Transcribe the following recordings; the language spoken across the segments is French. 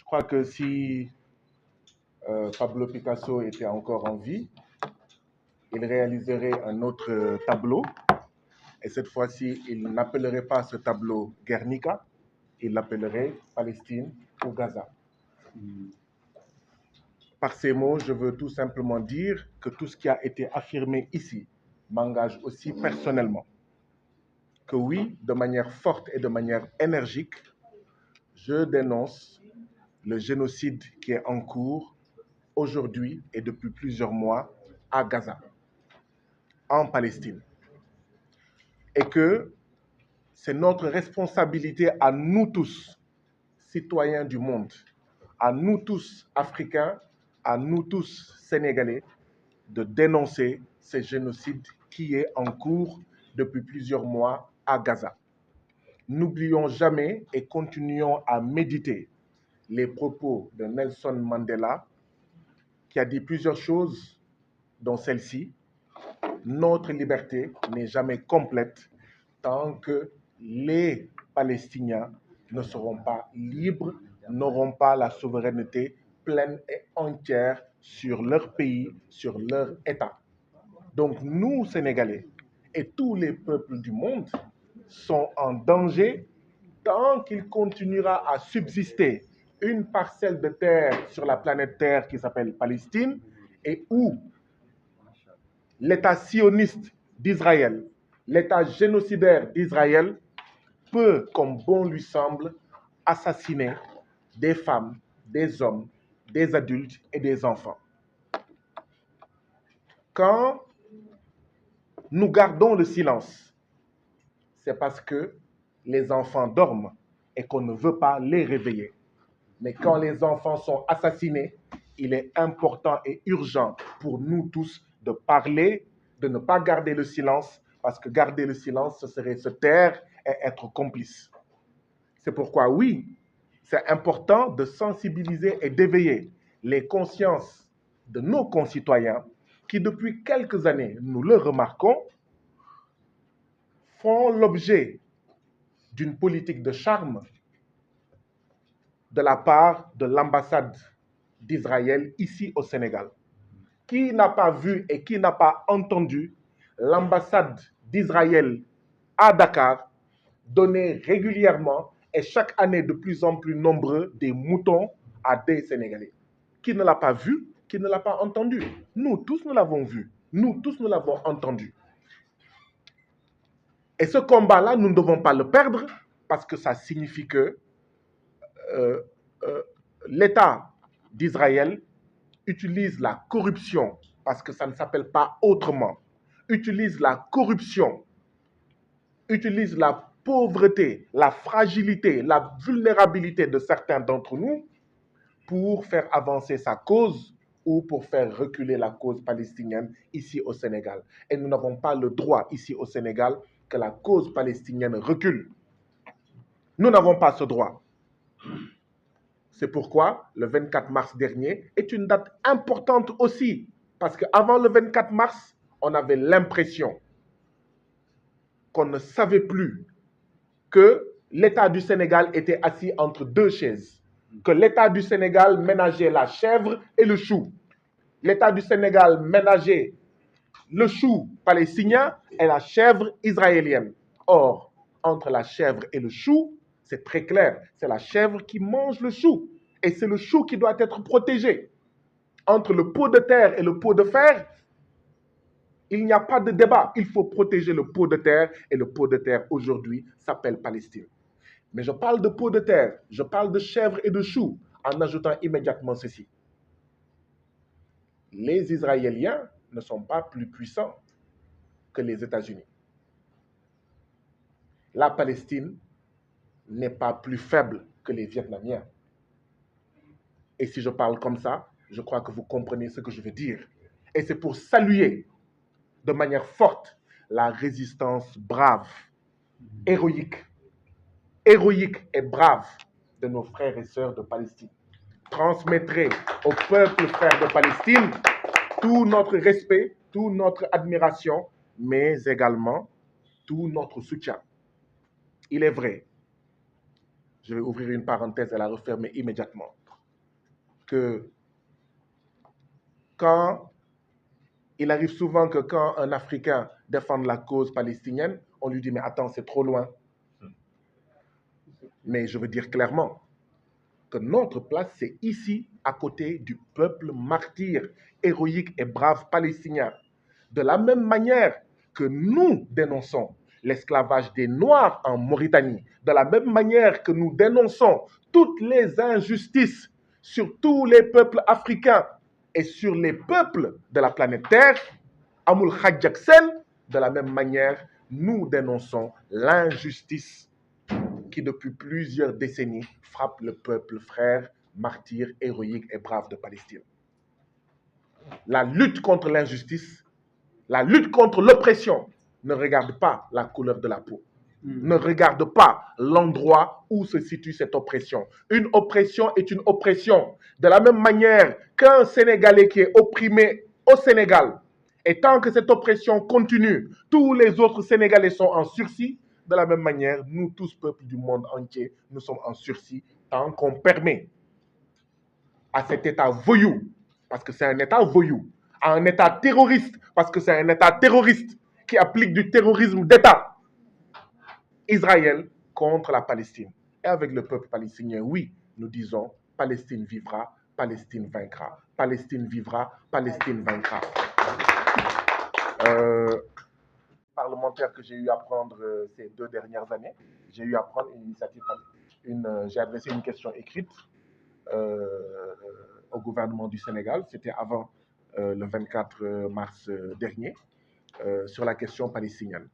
Je crois que si Pablo Picasso était encore en vie, il réaliserait un autre tableau. Et cette fois-ci, il n'appellerait pas ce tableau Guernica, il l'appellerait Palestine ou Gaza. Par ces mots, je veux tout simplement dire que tout ce qui a été affirmé ici m'engage aussi personnellement. Que oui, de manière forte et de manière énergique, je dénonce le génocide qui est en cours aujourd'hui et depuis plusieurs mois à Gaza, en Palestine. Et que c'est notre responsabilité à nous tous, citoyens du monde, à nous tous Africains, à nous tous Sénégalais, de dénoncer ce génocide qui est en cours depuis plusieurs mois à Gaza. N'oublions jamais et continuons à méditer les propos de Nelson Mandela, qui a dit plusieurs choses, dont celle-ci: notre liberté n'est jamais complète tant que les Palestiniens ne seront pas libres, n'auront pas la souveraineté pleine et entière sur leur pays, sur leur État. Donc nous, Sénégalais, et tous les peuples du monde sont en danger tant qu'il continuera à subsister une parcelle de terre sur la planète Terre qui s'appelle Palestine et où l'État sioniste d'Israël, l'État génocidaire d'Israël peut, comme bon lui semble, assassiner des femmes, des hommes, des adultes et des enfants. Quand nous gardons le silence, c'est parce que les enfants dorment et qu'on ne veut pas les réveiller. Mais quand les enfants sont assassinés, il est important et urgent pour nous tous de parler, de ne pas garder le silence, parce que garder le silence, ce serait se taire et être complice. C'est pourquoi, oui, c'est important de sensibiliser et d'éveiller les consciences de nos concitoyens qui, depuis quelques années, nous le remarquons, font l'objet d'une politique de charme de la part de l'ambassade d'Israël ici au Sénégal. Qui n'a pas vu et qui n'a pas entendu l'ambassade d'Israël à Dakar donner régulièrement et chaque année de plus en plus nombreux des moutons à des Sénégalais? Qui ne l'a pas vu, qui ne l'a pas entendu? Nous tous, nous l'avons vu. Nous tous, nous l'avons entendu. Et ce combat-là, nous ne devons pas le perdre parce que ça signifie que l'État d'Israël utilise la corruption, parce que ça ne s'appelle pas autrement, utilise la corruption, utilise la pauvreté, la fragilité, la vulnérabilité de certains d'entre nous pour faire avancer sa cause ou pour faire reculer la cause palestinienne ici au Sénégal. Et nous n'avons pas le droit ici au Sénégal que la cause palestinienne recule. Nous n'avons pas ce droit. C'est pourquoi le 24 mars dernier est une date importante aussi, parce qu'avant le 24 mars, on avait l'impression qu'on ne savait plus que l'État du Sénégal était assis entre deux chaises, que l'État du Sénégal ménageait la chèvre et le chou. L'État du Sénégal ménageait le chou palestinien et la chèvre israélienne. Or, entre la chèvre et le chou, c'est très clair, c'est la chèvre qui mange le chou. Et c'est le chou qui doit être protégé. Entre le pot de terre et le pot de fer, il n'y a pas de débat. Il faut protéger le pot de terre et le pot de terre aujourd'hui s'appelle Palestine. Mais je parle de pot de terre, je parle de chèvre et de chou en ajoutant immédiatement ceci. Les Israéliens ne sont pas plus puissants que les États-Unis. La Palestine n'est pas plus faible que les Vietnamiens. Et si je parle comme ça, je crois que vous comprenez ce que je veux dire. Et c'est pour saluer de manière forte la résistance brave, héroïque et brave de nos frères et sœurs de Palestine. Transmettrez au peuple frère de Palestine tout notre respect, toute notre admiration, mais également tout notre soutien. Il est vrai, je vais ouvrir une parenthèse et la refermer immédiatement, que il arrive souvent que quand un Africain défend la cause palestinienne, on lui dit « mais attends, c'est trop loin ». Mais je veux dire clairement que notre place, c'est ici, à côté du peuple martyr, héroïque et brave palestinien. De la même manière que nous dénonçons l'esclavage des Noirs en Mauritanie, de la même manière que nous dénonçons toutes les injustices sur tous les peuples africains et sur les peuples de la planète Terre, Amul Khadjaksen, de la même manière, nous dénonçons l'injustice qui depuis plusieurs décennies frappe le peuple frère, martyr, héroïque et brave de Palestine. La lutte contre l'injustice, la lutte contre l'oppression ne regarde pas la couleur de la peau, ne regarde pas l'endroit où se situe cette oppression. Une oppression est une oppression. De la même manière qu'un Sénégalais qui est opprimé au Sénégal, et tant que cette oppression continue, tous les autres Sénégalais sont en sursis. De la même manière, nous tous, peuples du monde entier, nous sommes en sursis tant qu'on permet à cet État voyou, parce que c'est un État voyou, à un État terroriste, parce que c'est un État terroriste qui applique du terrorisme d'État, Israël contre la Palestine. Et avec le peuple palestinien, oui, nous disons Palestine vivra, Palestine vaincra. Palestine vivra, Palestine vaincra. Parlementaire que j'ai eu à prendre ces 2 dernières années, j'ai eu à prendre une initiative, j'ai adressé une question écrite au gouvernement du Sénégal, c'était avant le 24 mars dernier, sur la question palestinienne.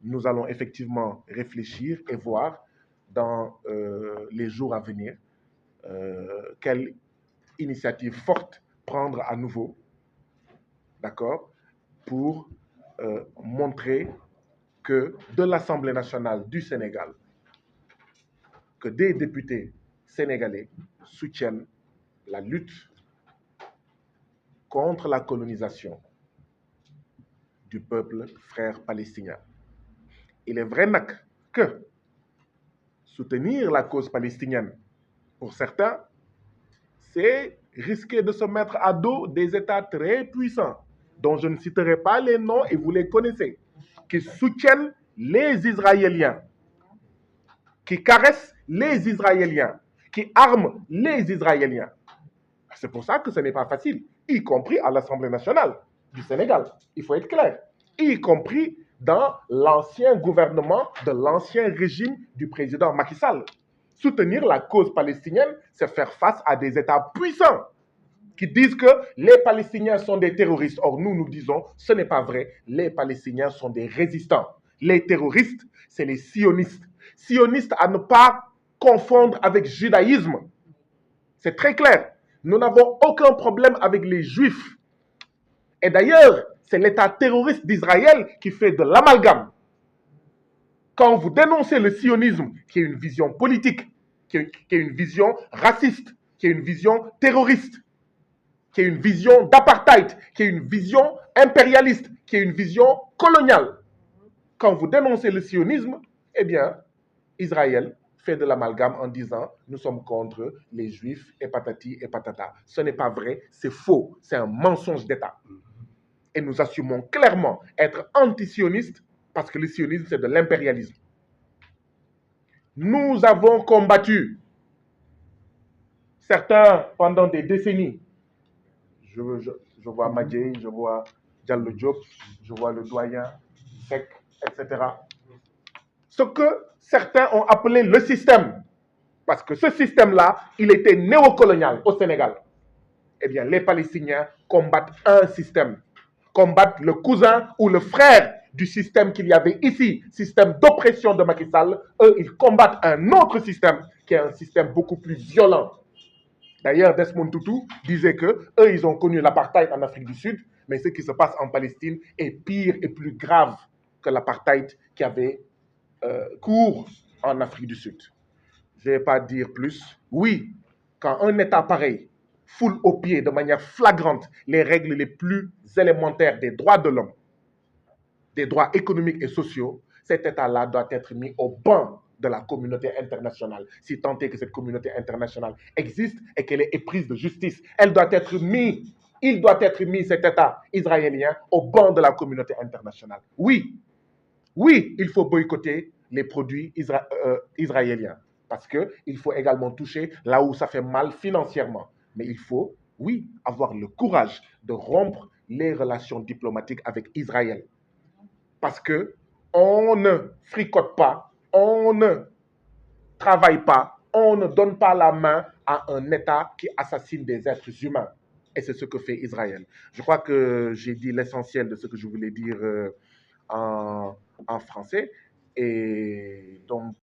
Nous allons effectivement réfléchir et voir dans les jours à venir quelle initiative forte prendre à nouveau, d'accord, pour montrer que de l'Assemblée nationale du Sénégal, que des députés sénégalais soutiennent la lutte contre la colonisation du peuple frère palestinien. Il est vrai que soutenir la cause palestinienne, pour certains, c'est risquer de se mettre à dos des États très puissants, dont je ne citerai pas les noms et vous les connaissez, qui soutiennent les Israéliens, qui caressent les Israéliens, qui arment les Israéliens. C'est pour ça que ce n'est pas facile, y compris à l'Assemblée nationale du Sénégal. Il faut être clair, y compris dans l'ancien gouvernement de l'ancien régime du président Macky Sall. Soutenir la cause palestinienne, c'est faire face à des États puissants qui disent que les Palestiniens sont des terroristes. Or, nous disons, ce n'est pas vrai. Les Palestiniens sont des résistants. Les terroristes, c'est les sionistes. Sionistes à ne pas confondre avec judaïsme. C'est très clair. Nous n'avons aucun problème avec les Juifs. Et d'ailleurs, c'est l'État terroriste d'Israël qui fait de l'amalgame. Quand vous dénoncez le sionisme, qui est une vision politique, qui est une vision raciste, qui est une vision terroriste, qui est une vision d'apartheid, qui est une vision impérialiste, qui est une vision coloniale. Quand vous dénoncez le sionisme, eh bien, Israël fait de l'amalgame en disant « nous sommes contre les Juifs et patati et patata ». Ce n'est pas vrai, c'est faux, c'est un mensonge d'État. Et nous assumons clairement être anti-sionistes parce que le sionisme, c'est de l'impérialisme. Nous avons combattu, certains pendant des décennies. Je vois Madjei, je vois Diallo Diop, je vois le doyen Sek, etc. Ce que certains ont appelé le système, parce que ce système-là, il était néocolonial au Sénégal. Eh bien, les Palestiniens combattent un système, combattent le cousin ou le frère du système qu'il y avait ici, système d'oppression de Macky Sall. Eux, ils combattent un autre système, qui est un système beaucoup plus violent. D'ailleurs, Desmond Tutu disait que eux, ils ont connu l'apartheid en Afrique du Sud, mais ce qui se passe en Palestine est pire et plus grave que l'apartheid qui avait cours en Afrique du Sud. Je ne vais pas dire plus. Oui, quand un État pareil foule aux pieds de manière flagrante les règles les plus élémentaires des droits de l'homme, des droits économiques et sociaux, cet État-là doit être mis au banc de la communauté internationale, si tant est que cette communauté internationale existe et qu'elle est éprise de justice. Elle doit être mise, il doit être mis, cet État israélien, au banc de la communauté internationale. Oui, oui, il faut boycotter les produits israéliens parce qu'il faut également toucher là où ça fait mal financièrement. Mais il faut, oui, avoir le courage de rompre les relations diplomatiques avec Israël. Parce que on ne fricote pas, on ne travaille pas, on ne donne pas la main à un État qui assassine des êtres humains. Et c'est ce que fait Israël. Je crois que j'ai dit l'essentiel de ce que je voulais dire en français. Et donc,